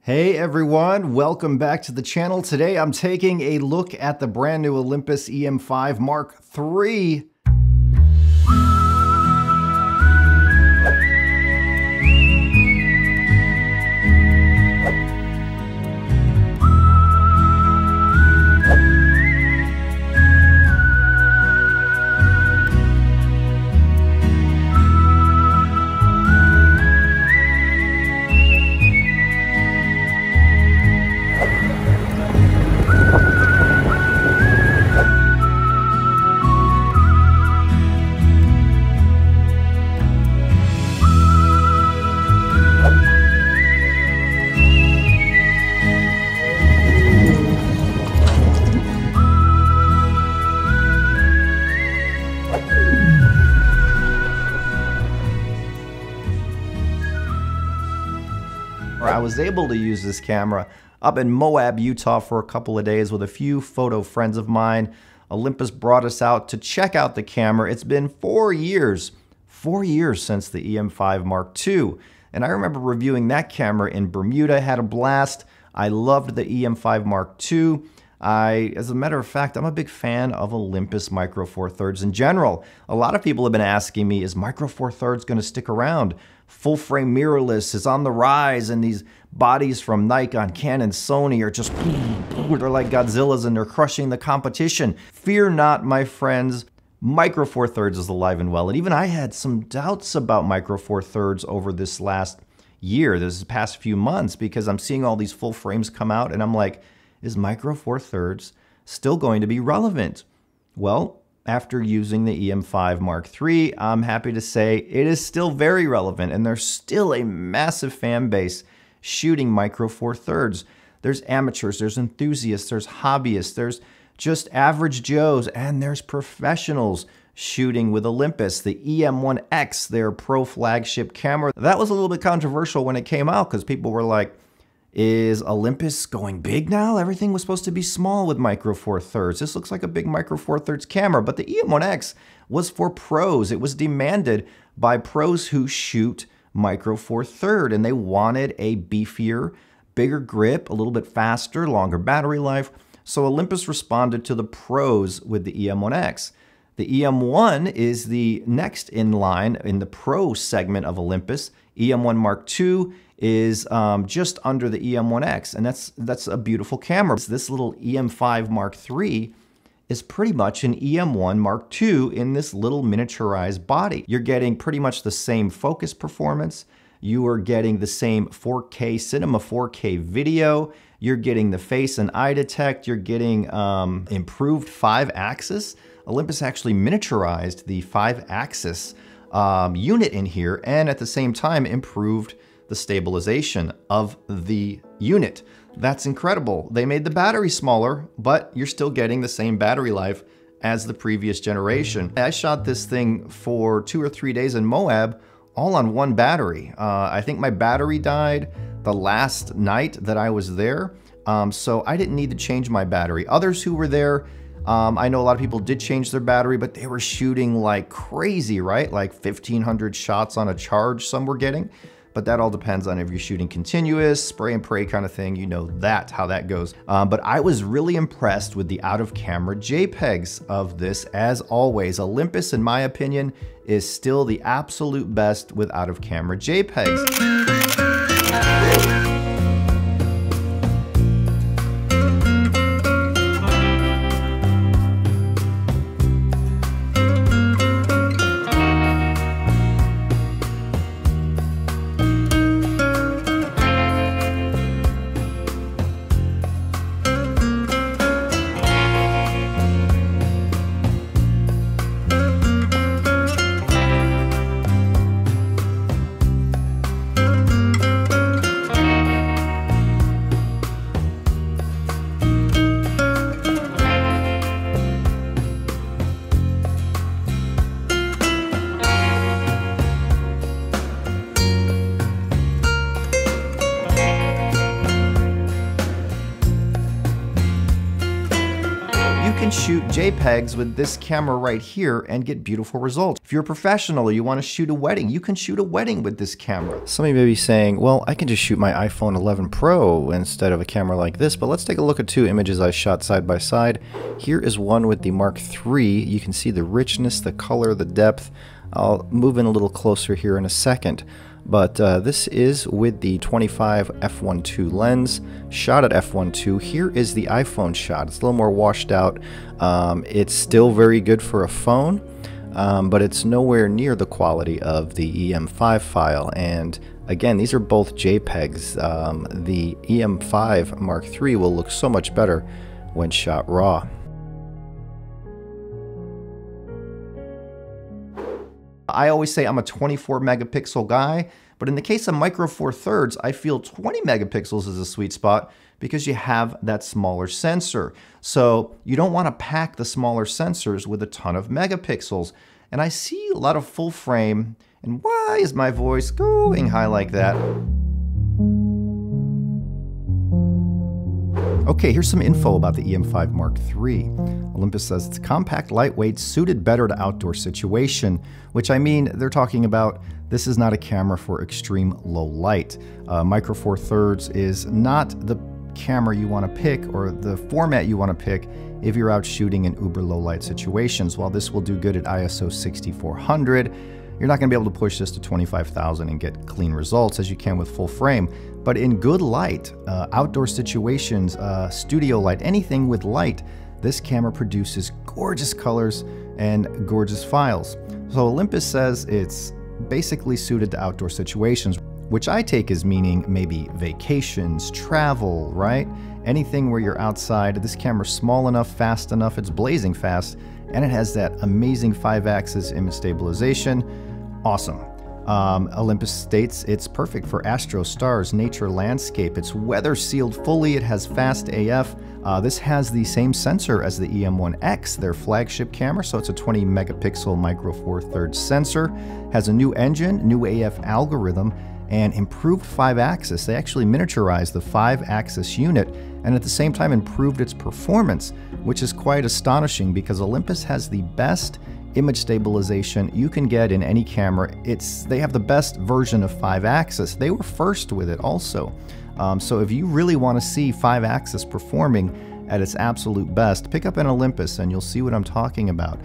Hey everyone, welcome back to the channel. Today I'm taking a look at the brand new Olympus EM5 Mark III. I was able to use this camera up in Moab, Utah for a couple of days with a few photo friends of mine. Olympus brought us out to check out the camera. It's been 4 years since the EM5 Mark II. And I remember reviewing that camera in Bermuda, had a blast. I loved the EM5 Mark II. As a matter of fact, I'm a big fan of Olympus Micro Four Thirds in general. A lot of people have been asking me, is Micro Four Thirds going to stick around? Full frame mirrorless is on the rise, and these bodies from Nikon, Canon, Sony are just, they're like Godzillas and they're crushing the competition. Fear not, my friends. Micro Four Thirds is alive and well. And even I had some doubts about Micro Four Thirds over this last year, this past few months, because I'm seeing all these full frames come out and I'm like, is Micro Four Thirds still going to be relevant? Well, after using the EM5 Mark III, I'm happy to say it is still very relevant, and there's still a massive fan base shooting Micro Four Thirds. There's amateurs, there's enthusiasts, there's hobbyists, there's just average Joes, and there's professionals shooting with Olympus. The EM1 X, their pro flagship camera, that was a little bit controversial when it came out because people were like, is Olympus going big now? Everything was supposed to be small with Micro Four Thirds. This looks like a big Micro Four Thirds camera, but the EM1X was for pros. It was demanded by pros who shoot Micro Four Third, and they wanted a beefier, bigger grip, a little bit faster, longer battery life. So Olympus responded to the pros with the EM1X. The EM1 is the next in line in the pro segment of Olympus. EM1 Mark II is just under the EM1X, and that's a beautiful camera. This little EM5 Mark III is pretty much an EM1 Mark II in this little miniaturized body. You're getting pretty much the same focus performance. You are getting the same 4K cinema, 4K video. You're getting the face and eye detect. You're getting improved 5-axis. Olympus actually miniaturized the 5-axis unit in here, and at the same time improved the stabilization of the unit. That's incredible. They made the battery smaller, but you're still getting the same battery life as the previous generation. I shot this thing for 2 or 3 days in Moab, all on one battery. I think my battery died the last night that I was there, so I didn't need to change my battery. Others who were there, I know a lot of people did change their battery, but they were shooting like crazy, right? Like 1,500 shots on a charge some were getting. But that all depends on if you're shooting continuous, spray and pray kind of thing. You know how that goes. But I was really impressed with the out-of-camera JPEGs of this. As always, Olympus, in my opinion, is still the absolute best with out-of-camera JPEGs. can shoot JPEGs with this camera right here and get beautiful results. If you're a professional or you want to shoot a wedding, you can shoot a wedding with this camera. Some of you may be saying, well, I can just shoot my iPhone 11 Pro instead of a camera like this, but let's take a look at two images I shot side by side. Here is one with the Mark III. You can see the richness, the color, the depth. I'll move in a little closer here in a second. But this is with the 25 f1.2 lens, shot at f1.2. Here is the iPhone shot. It's a little more washed out. It's still very good for a phone, but it's nowhere near the quality of the EM5 file. And again, these are both JPEGs. The EM5 Mark III will look so much better when shot raw. I always say I'm a 24 megapixel guy, but in the case of Micro Four Thirds, I feel 20 megapixels is a sweet spot because you have that smaller sensor. So you don't want to pack the smaller sensors with a ton of megapixels. And I see a lot of full frame, and why is my voice going high like that? Okay, here's some info about the EM5 Mark III. Olympus says it's compact, lightweight, suited better to outdoor situation, which I mean, they're talking about this is not a camera for extreme low light. Micro Four Thirds is not the camera you want to pick or the format you want to pick if you're out shooting in uber low light situations. While this will do good at ISO 6400, you're not going to be able to push this to 25,000 and get clean results as you can with full frame. But in good light, outdoor situations, studio light, anything with light, this camera produces gorgeous colors and gorgeous files. So Olympus says it's basically suited to outdoor situations, which I take as meaning maybe vacations, travel, right? Anything where you're outside. This camera's small enough, fast enough, it's blazing fast, and it has that amazing 5-axis image stabilization. Awesome. Olympus states it's perfect for astro, stars, nature, landscape. It's weather sealed fully. It has fast AF. This has the same sensor as the EM1X, their flagship camera. So it's a 20 megapixel Micro Four Thirds sensor. Has a new engine, new AF algorithm, and improved 5-axis. They actually miniaturized the 5-axis unit and at the same time improved its performance, which is quite astonishing because Olympus has the best image stabilization you can get in any camera. They have the best version of 5-axis. They were first with it also. So if you really want to see 5-axis performing at its absolute best, pick up an Olympus and you'll see what I'm talking about.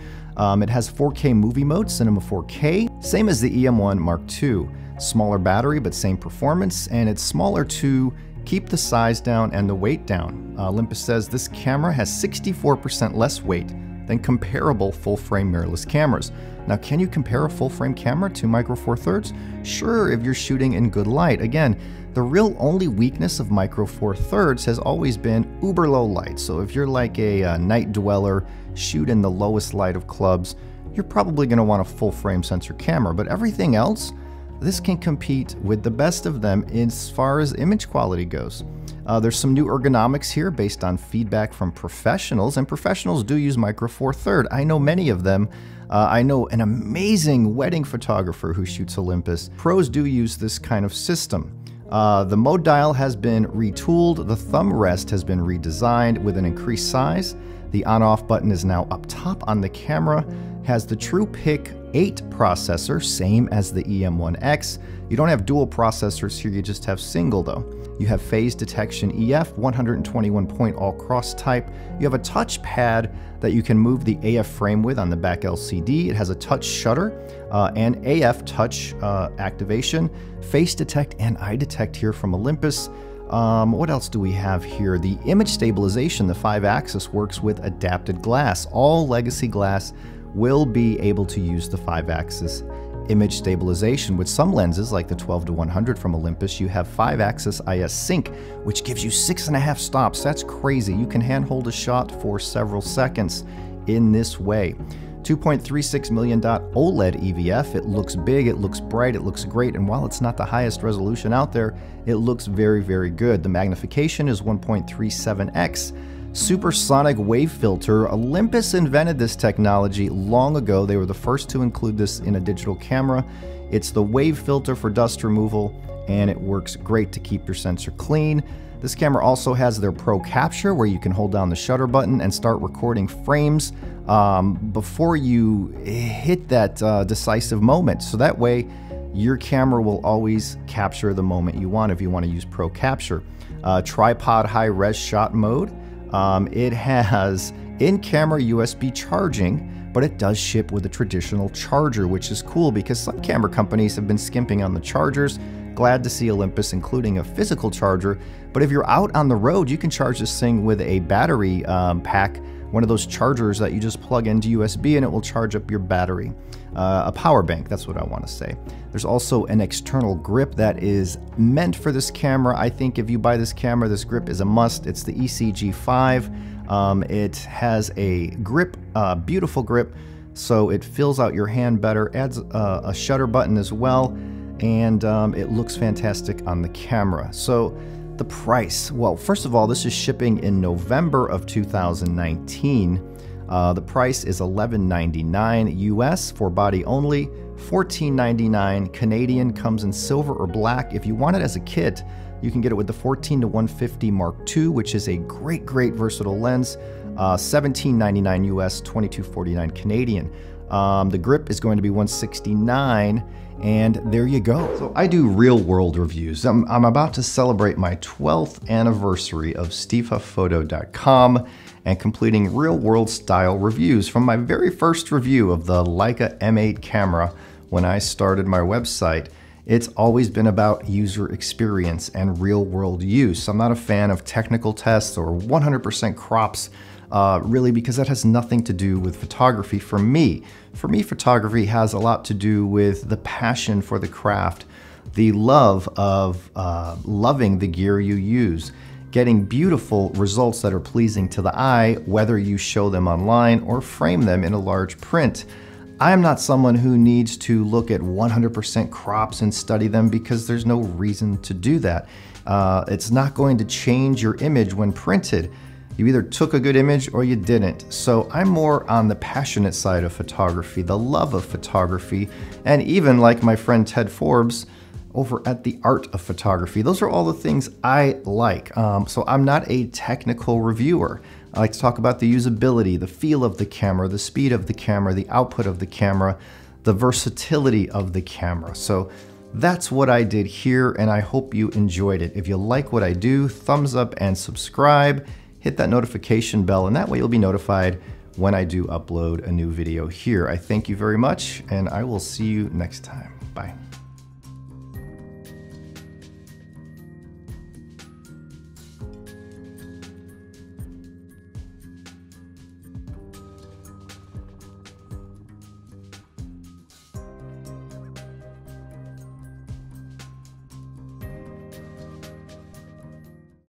It has 4K movie mode, Cinema 4K, same as the EM1 Mark II. Smaller battery, but same performance, and it's smaller to keep the size down and the weight down. Olympus says this camera has 64% less weight than comparable full-frame mirrorless cameras. Now, can you compare a full-frame camera to Micro Four Thirds? Sure, if you're shooting in good light. Again, the real only weakness of Micro Four Thirds has always been uber low light. So if you're like a night dweller, shoot in the lowest light of clubs, you're probably going to want a full-frame sensor camera. But everything else, this can compete with the best of them as far as image quality goes. There's some new ergonomics here based on feedback from professionals, and professionals do use Micro Four Thirds. I know many of them. I know an amazing wedding photographer who shoots Olympus. Pros do use this kind of system. The mode dial has been retooled. The thumb rest has been redesigned with an increased size. The on-off button is now up top on the camera. Has the TruePic 8 processor, same as the EM1X. You don't have dual processors here, you just have single though. You have phase detection EF, 121 point all cross type. You have a touch pad that you can move the AF frame with on the back LCD. It has a touch shutter and AF touch activation. Face detect and eye detect here from Olympus. What else do we have here? The image stabilization, the 5-axis works with adapted glass. All legacy glass will be able to use the 5-axis image stabilization. With some lenses, like the 12-100 from Olympus, you have 5-axis IS sync, which gives you 6.5 stops. That's crazy. You can handhold a shot for several seconds in this way. 2.36 million dot OLED EVF. It looks big, it looks bright, it looks great, and while it's not the highest resolution out there, it looks very, very good. The magnification is 1.37x. Supersonic wave filter. Olympus invented this technology long ago. They were the first to include this in a digital camera. It's the wave filter for dust removal, and it works great to keep your sensor clean. This camera also has their Pro Capture, where you can hold down the shutter button and start recording frames before you hit that decisive moment. So that way, your camera will always capture the moment you want if you want to use Pro Capture. Tripod high-res shot mode. It has in-camera USB charging, but it does ship with a traditional charger, which is cool because some camera companies have been skimping on the chargers. Glad to see Olympus including a physical charger, but if you're out on the road, you can charge this thing with a battery pack, one of those chargers that you just plug into USB and it will charge up your battery. A power bank, that's what I want to say. There's also an external grip that is meant for this camera. I think if you buy this camera, this grip is a must. It's the ECG5. It has a grip, beautiful grip, so it fills out your hand better, adds a shutter button as well, and it looks fantastic on the camera. So the price, well, first of all, this is shipping in November of 2019. The price is $11.99 US for body only, $14.99 Canadian, comes in silver or black. If you want it as a kit, you can get it with the 14-150 Mark II, which is a great versatile lens, $17.99 US, $22.49 Canadian. The grip is going to be $169, and there you go. So I do real world reviews. I'm about to celebrate my 12th anniversary of SteveHuffPhoto.com and completing real world style reviews from my very first review of the Leica M8 camera when I started my website. It's always been about user experience and real world use. I'm not a fan of technical tests or 100% crops, really, because that has nothing to do with photography for me. For me, photography has a lot to do with the passion for the craft, the love of loving the gear you use, getting beautiful results that are pleasing to the eye, whether you show them online or frame them in a large print. I am not someone who needs to look at 100% crops and study them because there's no reason to do that. It's not going to change your image when printed. You either took a good image or you didn't. So I'm more on the passionate side of photography, the love of photography, and even like my friend Ted Forbes over at The Art of Photography. Those are all the things I like. So I'm not a technical reviewer. I like to talk about the usability, the feel of the camera, the speed of the camera, the output of the camera, the versatility of the camera. So that's what I did here, and I hope you enjoyed it. If you like what I do, thumbs up and subscribe. Hit that notification bell, and that way you'll be notified when I do upload a new video here. I thank you very much, and I will see you next time. Bye.